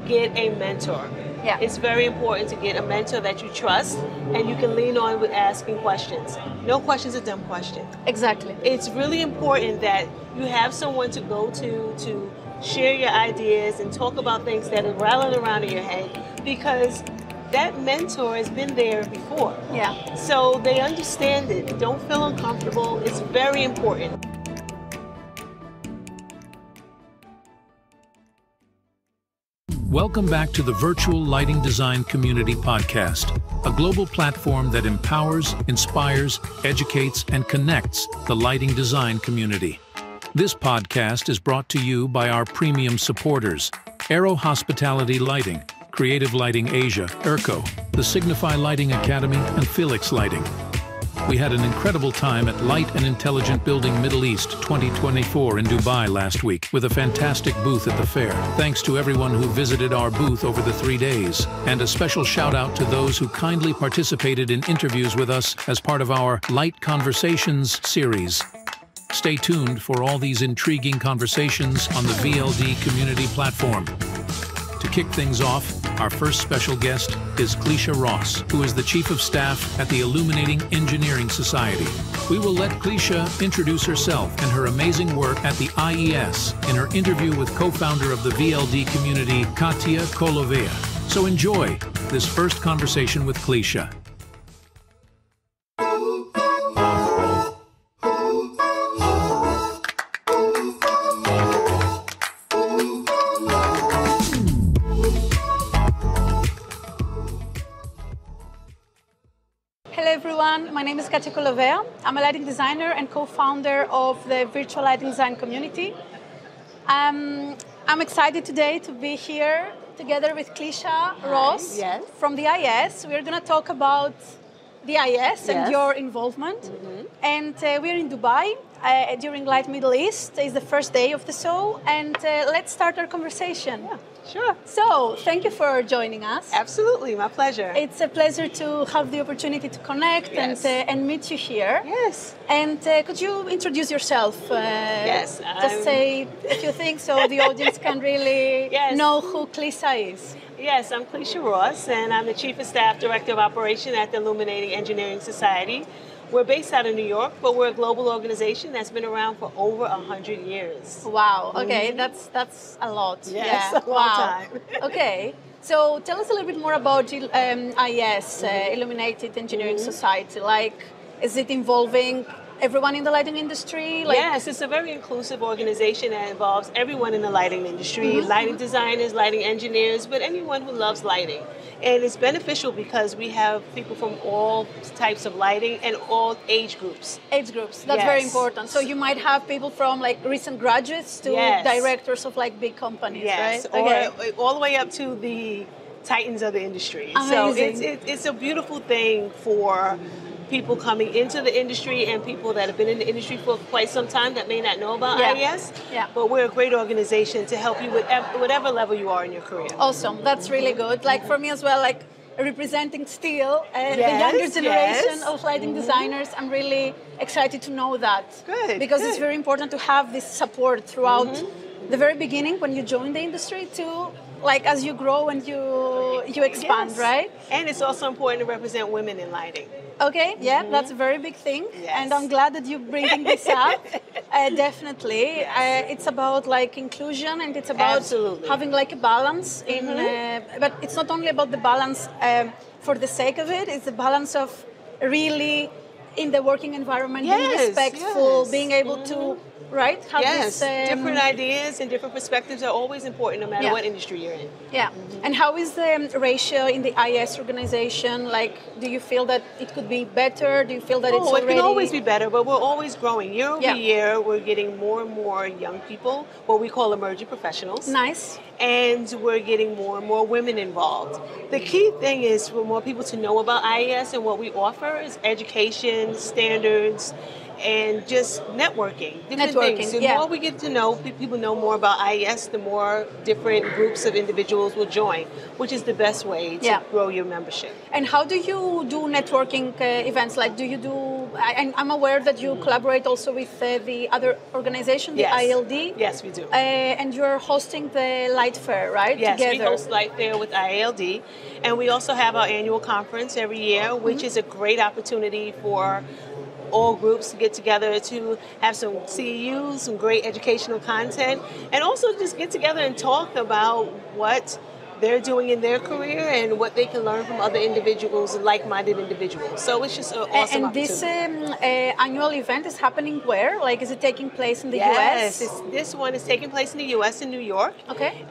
Get a mentor. Yeah. It's very important to get a mentor that you trust and you can lean on with asking questions. No question is a dumb question. Exactly. It's really important that you have someone to go to share your ideas and talk about things that are rattling around in your head, because that mentor has been there before. Yeah. So they understand it. Don't feel uncomfortable. It's very important. Welcome back to the Virtual Lighting Design Community Podcast, a global platform that empowers, inspires, educates, and connects the lighting design community. This podcast is brought to you by our premium supporters, Aero Hospitality Lighting, Creative Lighting Asia, ERCO, the Signify Lighting Academy, and Felix Lighting. We had an incredible time at Light and Intelligent Building Middle East 2024 in Dubai last week with a fantastic booth at the fair. Thanks to everyone who visited our booth over the 3 days. And a special shout out to those who kindly participated in interviews with us as part of our Light Conversations series. Stay tuned for all these intriguing conversations on the VLD Community platform. To kick things off, our first special guest is Klysha Ross, who is the Chief of Staff at the Illuminating Engineering Society. We will let Klysha introduce herself and her amazing work at the IES in her interview with co-founder of the VLD Community, Katia Kolovea. So enjoy this first conversation with Klysha. My name is Katia Kolovea. I'm a lighting designer and co-founder of the Virtual Lighting Design Community. I'm excited today to be here together with Klysha Ross from the IES. We're going to talk about the IES and your involvement. And we're in Dubai during Light Middle East. It's the first day of the show, and let's start our conversation. Yeah, sure. So, thank you for joining us. Absolutely, my pleasure. It's a pleasure to have the opportunity to connect and meet you here. Yes. And could you introduce yourself? Yes. Just say a few things so the audience can really know who Klysha is. Yes, I'm Klysha Ross, and I'm the Chief of Staff Director of Operation at the Illuminating Engineering Society. We're based out of New York, but we're a global organization that's been around for over 100 years. Wow. Okay, that's a lot. Yes, a long time. Okay. So tell us a little bit more about IES, Illuminated Engineering Society. Like, is it involving everyone in the lighting industry? Yes, it's a very inclusive organization that involves everyone in the lighting industry, lighting designers, lighting engineers, but anyone who loves lighting. And it's beneficial because we have people from all types of lighting and all age groups. Age groups, that's very important. So you might have people from like recent graduates to directors of like big companies, right? Or all the way up to the titans of the industry. Amazing. So it's a beautiful thing for people coming into the industry and people that have been in the industry for quite some time that may not know about IES. Yeah. But we're a great organization to help you with whatever level you are in your career. Awesome. That's really good. Like for me as well, like representing still the younger generation of lighting designers, I'm really excited to know that. Good. Because it's very important to have this support throughout the very beginning when you join the industry to like as you grow and you expand, right? And it's also important to represent women in lighting. Okay, that's a very big thing, and I'm glad that you're bringing this up. Definitely, it's about like inclusion, and it's about having like a balance in. But it's not only about the balance for the sake of it; it's the balance of really in the working environment, being respectful, being able to. Right? Have this, different ideas and different perspectives are always important no matter what industry you're in. Yeah. And how is the ratio in the IES organization? Like, do you feel that it could be better? Do you feel that it's already... It can always be better, but we're always growing. Year over year, we're getting more and more young people, what we call emerging professionals. Nice. And we're getting more and more women involved. The key thing is for more people to know about IES and what we offer is education, standards, and just networking, different things. The more we get to know, people know more about IES, the more different groups of individuals will join, which is the best way to grow your membership. And how do you do networking events? Like, do you do, I'm aware that you collaborate also with the other organization, the ILD. Yes, we do. And you're hosting the Light Fair, right? Yes, together. We host Light Fair with ILD. And we also have our annual conference every year, which is a great opportunity for all groups to get together to have some CEUs, some great educational content, and also just get together and talk about what they're doing in their career and what they can learn from other individuals, like-minded individuals. So it's just an awesome opportunity. And this annual event is happening where? Like, is it taking place in the US? US? This one is taking place in the US in New York. Okay.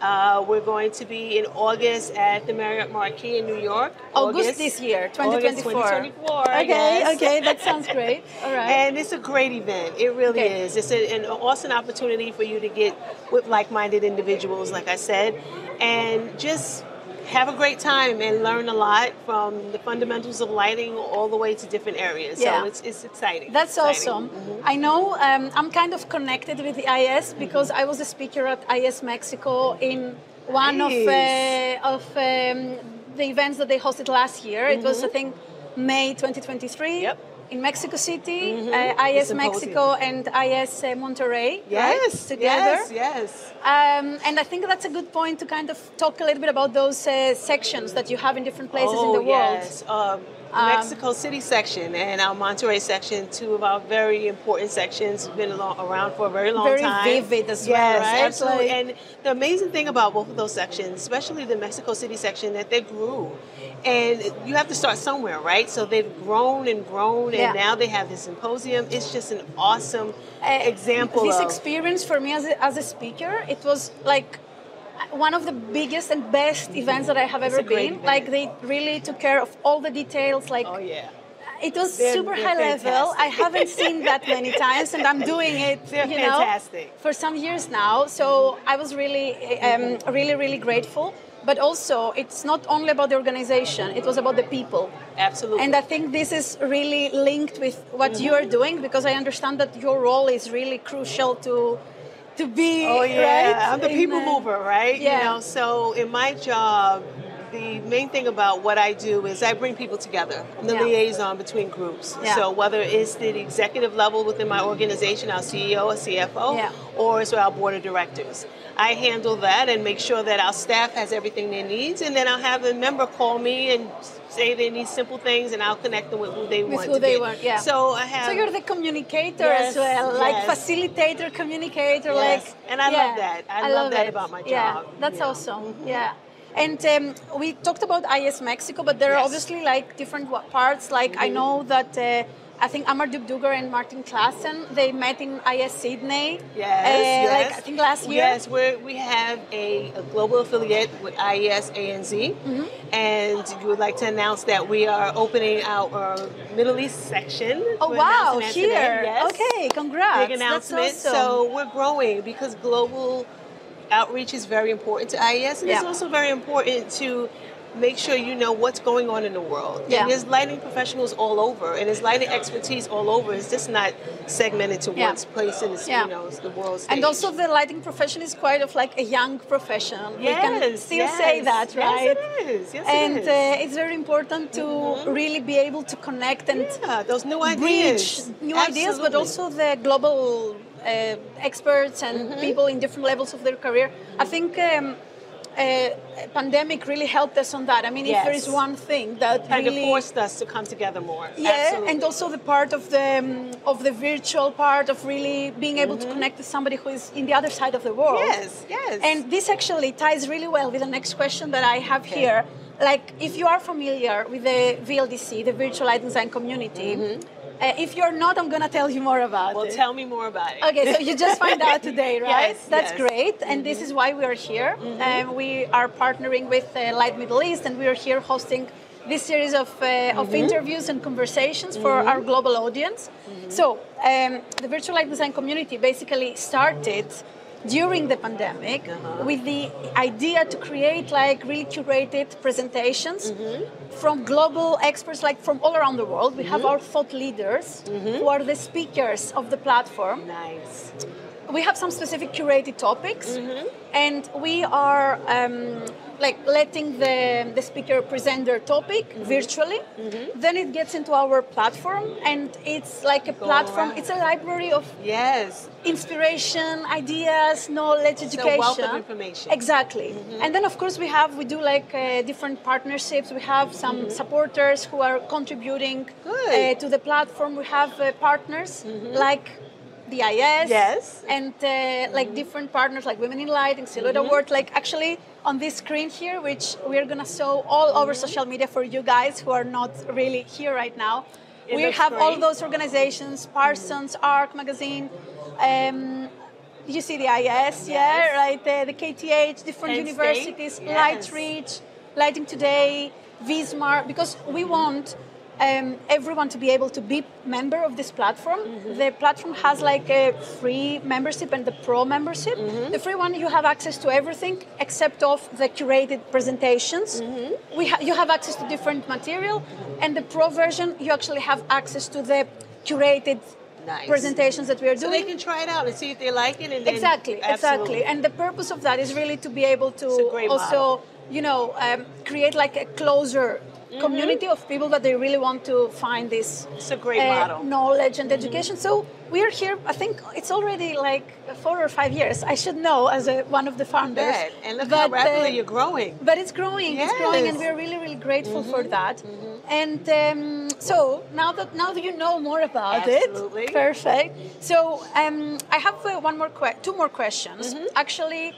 We're going to be in August at the Marriott Marquis in New York. August this year, 2024. August 2024. Okay, yes. Okay, that sounds great. All right. And it's a great event. It really is. It's an awesome opportunity for you to get with like-minded individuals, like I said, and just have a great time and learn a lot from the fundamentals of lighting all the way to different areas. So it's exciting. That's awesome. I know I'm kind of connected with the IES because I was a speaker at IES Mexico in one of the events that they hosted last year. It was, I think, May 2023. Yep. In Mexico City, IES Mexico and IES Monterrey, right? Together. Yes. And I think that's a good point to kind of talk a little bit about those sections that you have in different places in the world. Yes. Mexico City section and our Monterey section, two of our very important sections, have been around for a very long time. Very vivid as well, right? Yes, absolutely. And the amazing thing about both of those sections, especially the Mexico City section, that they grew. And you have to start somewhere, right? So they've grown and grown, and now they have this symposium. It's just an awesome example this of... experience for me as a speaker, it was like one of the biggest and best events that I have ever been. Like, they really took care of all the details. Like, it was super high level. I haven't seen that many times, and I'm doing it, for some years now. So I was really, really grateful. But also, it's not only about the organization, it was about the people. Absolutely. And I think this is really linked with what you are doing, because I understand that your role is really crucial to be, right? I'm the people mover, right? Yeah. You know, so in my job, the main thing about what I do is I bring people together. I'm the liaison between groups. So whether it's the executive level within my organization, our CEO or CFO, or it's our board of directors. I handle that and make sure that our staff has everything they need, and then I'll have a member call me and say they need simple things, and I'll connect them with who they want. So I have. So you're the communicator as well, like facilitator, communicator, and I love that. I love that about my job. Yeah, that's awesome. Yeah. And we talked about IES Mexico, but there are obviously like different parts. Like I know that. I think Amar Dubdugar and Martin Klassen, they met in IES Sydney. Like I think last year. Yes, we have a global affiliate with IES ANZ, and we would like to announce that we are opening our Middle East section. Oh wow, here! Yes. Okay, congrats. Big announcement. That's awesome. So we're growing because global outreach is very important to IES, and it's also very important to make sure you know what's going on in the world. And there's lighting professionals all over, and there's lighting expertise all over. It's just not segmented to one place in the, the world stage. And also the lighting profession is quite of like a young profession. We can still say that, right? Yes, it is. And it's very important to really be able to connect and those new ideas. Bridge new ideas, but also the global experts and people in different levels of their career. I think pandemic really helped us on that. I mean, if there is one thing that kind really of forced us to come together more. And also the part of the virtual part of really being able to connect with somebody who is in the other side of the world. Yes. And this actually ties really well with the next question that I have here. Like, if you are familiar with the VLDC, the Virtual Lighting Design Community. If you're not, I'm going to tell you more about it. Well, tell me more about it. Okay, so you just find out today, right? That's yes. great. And this is why we are here. We are partnering with Light Middle East, and we are here hosting this series of interviews and conversations for our global audience. So the Virtual Light Design Community basically started during the pandemic with the idea to create like really curated presentations from global experts, like from all around the world. We have our thought leaders who are the speakers of the platform. Nice. We have some specific curated topics, and we are like letting the speaker present their topic virtually. Then it gets into our platform, and it's like a platform. It's a library of inspiration, ideas, knowledge, education. It's a wealth of information. Exactly. And then of course we do like different partnerships. We have some supporters who are contributing to the platform. We have partners like the IES, and like different partners like Women in Lighting, Silhouette Award, like actually on this screen here, which we're gonna show all over social media for you guys who are not really here right now. We have all those organizations, Parsons, ARC Magazine, you see the IES, right? The KTH, different universities, Lightreach, Lighting Today, Vismar, because we want everyone to be able to be member of this platform. The platform has like a free membership and the pro membership. The free one, you have access to everything except of the curated presentations. You have access to different material, and the pro version, you actually have access to the curated presentations that we are doing. So they can try it out and see if they like it. And then Exactly. And the purpose of that is really to be able to also, create like a closer community of people that they really want to find this knowledge and education. So we are here, I think it's already like 4 or 5 years. I should know as one of the founders. And look how rapidly you're growing. But it's growing, and we're really, really grateful for that. And so now that you know more about it, perfect. So I have two more questions. Actually,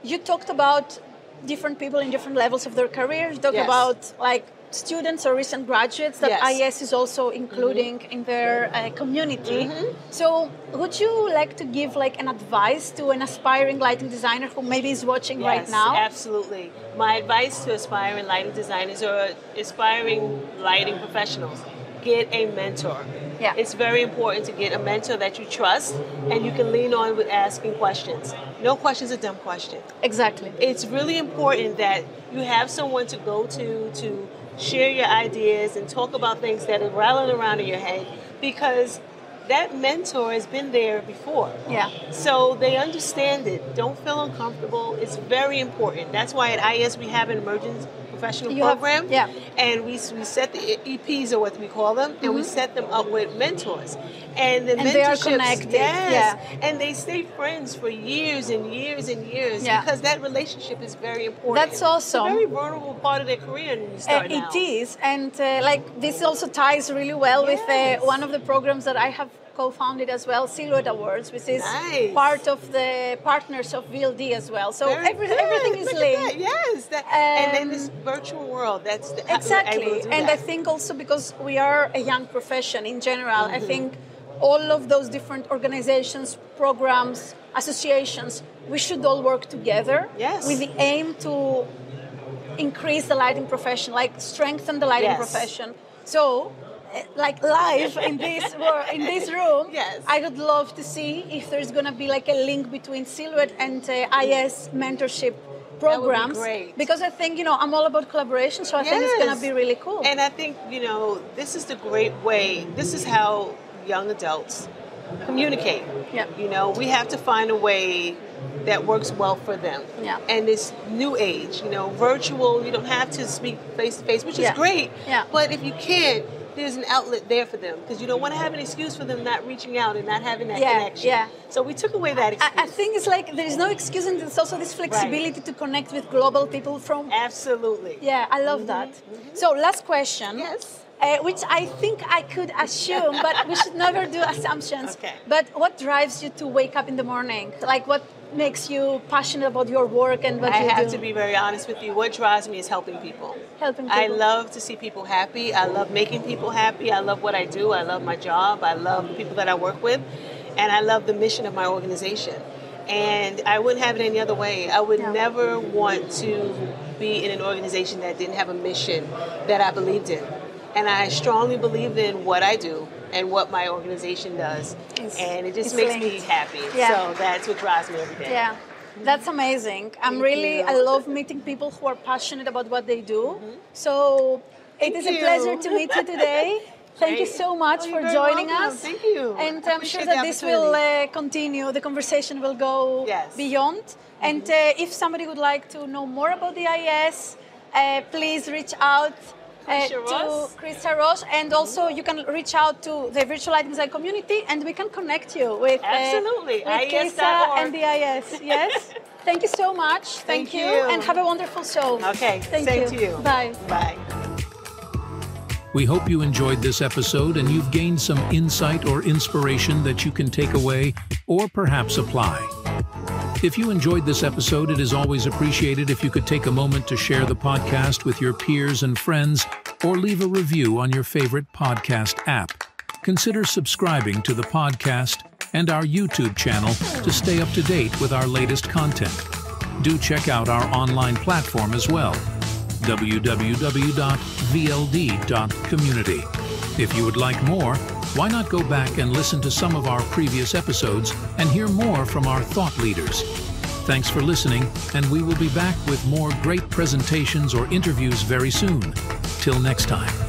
you talked about different people in different levels of their career. You talked about like students or recent graduates that IES is also including in their community. So would you like to give like an advice to an aspiring lighting designer who maybe is watching right now? Absolutely. My advice to aspiring lighting designers or aspiring lighting professionals: get a mentor. It's very important to get a mentor that you trust and you can lean on with asking questions. No question's a dumb question. Exactly. It's really important that you have someone to go to share your ideas and talk about things that are rattling around in your head, because that mentor has been there before. So they understand it. Don't feel uncomfortable. It's very important. That's why at IES we have an emerging professional program. And we set the EPs, or what we call them, and we set them up with mentors. And the mentorships, they are connected. And they stay friends for years and years and years because that relationship is very important. That's awesome. It's a very vulnerable part of their career when you start out. It is, and like this also ties really well with one of the programs that I have co-founded as well, Silhouette Awards, which is part of the partners of VLD as well. So everything is linked. And then this virtual world, that's exactly. And I think also because we are a young profession in general, I think all of those different organizations, programs, associations, we should all work together with the aim to increase the lighting profession, like strengthen the lighting profession. So, like live in this room, I would love to see if there's going to be like a link between Silhouette and IES mentorship programs. That would be great. Because I think, I'm all about collaboration, so I think it's going to be really cool. And I think, this is the great way, this is how young adults communicate. We have to find a way that works well for them. And this new age, virtual, you don't have to speak face to face, which is great. But if you can't, there's an outlet there for them, because you don't want to have an excuse for them not reaching out and not having that connection. So we took away that excuse. I think it's like there is no excuse, and there's also this flexibility to connect with global people from... Absolutely. I love that. So last question. Which I think I could assume, but we should never do assumptions. But what drives you to wake up in the morning? Like, what makes you passionate about your work and what you do? I have to be very honest with you. What drives me is helping people. I love to see people happy. I love making people happy. I love what I do. I love my job. I love the people that I work with. And I love the mission of my organization. And I wouldn't have it any other way. I would never want to be in an organization that didn't have a mission that I believed in. And I strongly believe in what I do and what my organization does. And it just It's makes me linked. happy. Yeah. So that's what drives me every day. Yeah, that's amazing. I love meeting people who are passionate about what they do. So it is a pleasure to meet you today. Thank you so much for joining us. Thank you. And I'm sure that this will continue. The conversation will go beyond. And if somebody would like to know more about the IES, please reach out to Klysha Ross, and also you can reach out to the Virtual Lighting Design community, and we can connect you with Klysha and the IES. Yes. Thank you so much. Thank you, and have a wonderful show. Okay. Thank Same you. to you. Bye. Bye. We hope you enjoyed this episode and you've gained some insight or inspiration that you can take away or perhaps apply. If you enjoyed this episode, it is always appreciated if you could take a moment to share the podcast with your peers and friends or leave a review on your favorite podcast app. Consider subscribing to the podcast and our YouTube channel to stay up to date with our latest content. Do check out our online platform as well, www.vld.community. If you would like more, why not go back and listen to some of our previous episodes and hear more from our thought leaders. Thanks for listening, and we will be back with more great presentations or interviews very soon. Till next time.